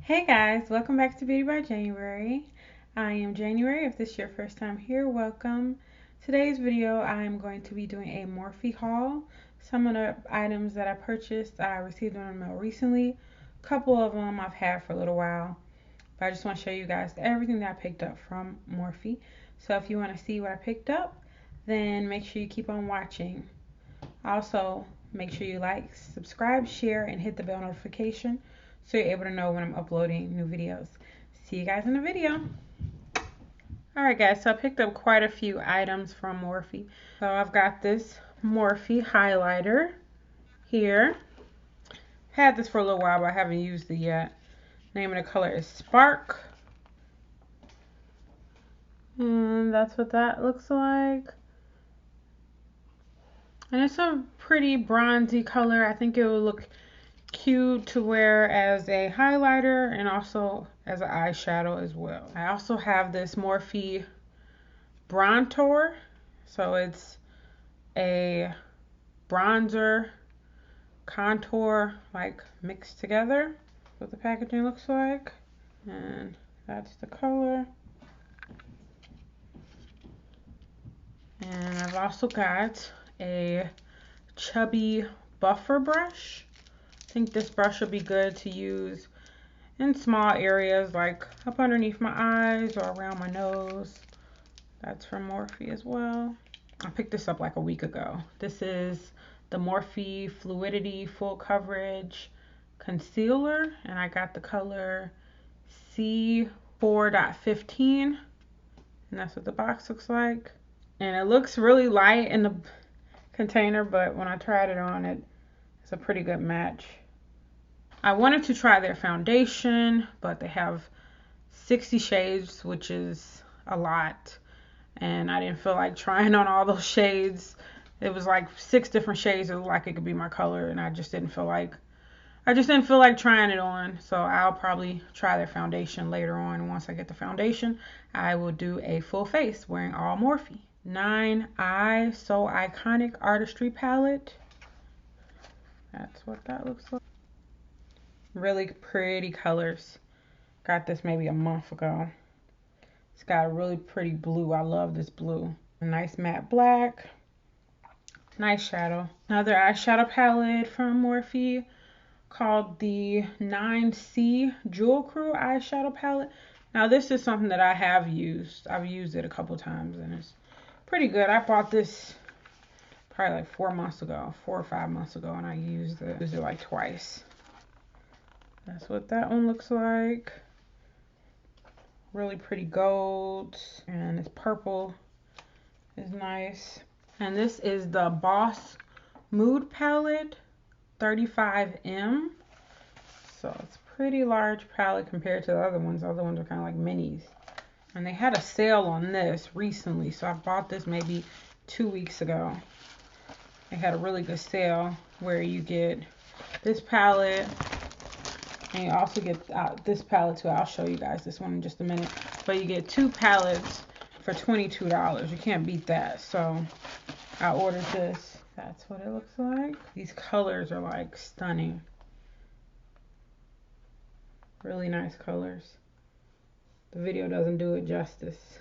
Hey guys, welcome back to Beauty by January. I am January. If this is your first time here, welcome. Today's video, I am going to be doing a Morphe haul. Some of the items that I purchased, I received them in the mail recently. A couple of them I've had for a little while, but I just want to show you guys everything that I picked up from Morphe. So if you want to see what I picked up, then make sure you keep on watching. Also, make sure you like, subscribe, share, and hit the bell notification so you're able to know when I'm uploading new videos. See you guys in the video. Alright guys, so I picked up quite a few items from Morphe. So I've got this Morphe highlighter here. Had this for a little while, but I haven't used it yet. Name of the color is Spark. And that's what that looks like. And it's a pretty bronzy color. I think it will look cute to wear as a highlighter and also as an eyeshadow as well. I also have this Morphe Bronzer. So it's a bronzer contour like mixed together. That's what the packaging looks like. And that's the color. And I've also got a Chubby buffer brush. I think this brush will be good to use in small areas like up underneath my eyes or around my nose. That's from Morphe as well. I picked this up like a week ago. This is the Morphe Fluidity Full Coverage Concealer, and I got the color C4.15, and that's what the box looks like. And it looks really light in the container, but when I tried it on, it's a pretty good match. I wanted to try their foundation, but they have 60 shades, which is a lot. And I didn't feel like trying on all those shades. It was like 6 different shades. It looked like it could be my color, and I just didn't feel like trying it on. So I'll probably try their foundation later on. Once I get the foundation, I will do a full face wearing all Morphe. 9 Eye So Iconic Artistry Palette. That's what that looks like. Really pretty colors. Got this maybe a month ago. It's got a really pretty blue. I love this blue. A nice matte black. Nice shadow. Another eyeshadow palette from Morphe called the 9C Jewel Crew eyeshadow palette. Now this is something that I have used. I've used it a couple times and it's pretty good. I bought this probably like 4 or 5 months ago, and I used it like twice. That's what that one looks like. Really pretty gold, and this purple is nice. And this is the Boss Mood Palette 35M. So it's a pretty large palette compared to the other ones. The other ones are kind of like minis. And they had a sale on this recently, so I bought this maybe 2 weeks ago. They had a really good sale where you get this palette, and you also get this palette too. I'll show you guys this one in just a minute. But you get 2 palettes for $22. You can't beat that. So I ordered this. That's what it looks like. These colors are like stunning. Really nice colors. The video doesn't do it justice.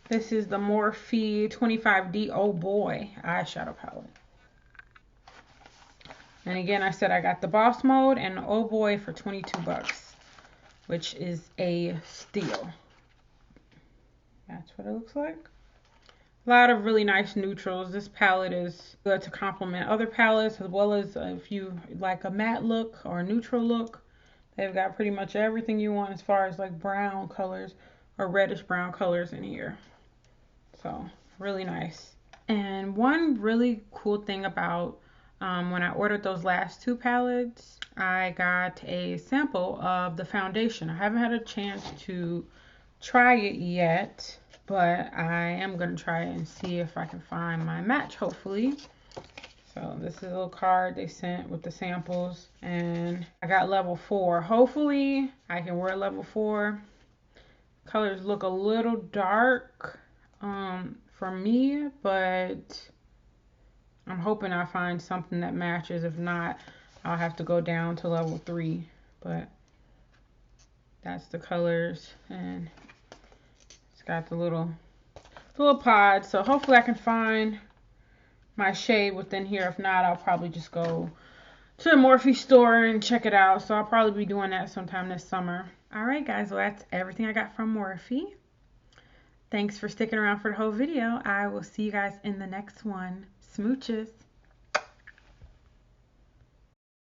This is the Morphe 25D Oh Boy eyeshadow palette. And again, I said I got the Boss Mode and the Oh Boy for 22 bucks, which is a steal. That's what it looks like. A lot of really nice neutrals. This palette is good to complement other palettes, as well as if you like a matte look or a neutral look. They've got pretty much everything you want as far as like brown colors or reddish brown colors in here. So really nice. And one really cool thing about when I ordered those last 2 palettes, I got a sample of the foundation. I haven't had a chance to try it yet, but I am going to try it and see if I can find my match, hopefully. So this is a little card they sent with the samples, and I got level 4. Hopefully I can wear level 4. Colors look a little dark for me, but I'm hoping I find something that matches. If not, I'll have to go down to level 3. But That's the colors, and it's got the little pod. So hopefully I can find my shade within here. If not, I'll probably just go to the Morphe store and check it out. So I'll probably be doing that sometime this summer. Alright guys, well that's everything I got from Morphe. Thanks for sticking around for the whole video. I will see you guys in the next one. Smooches.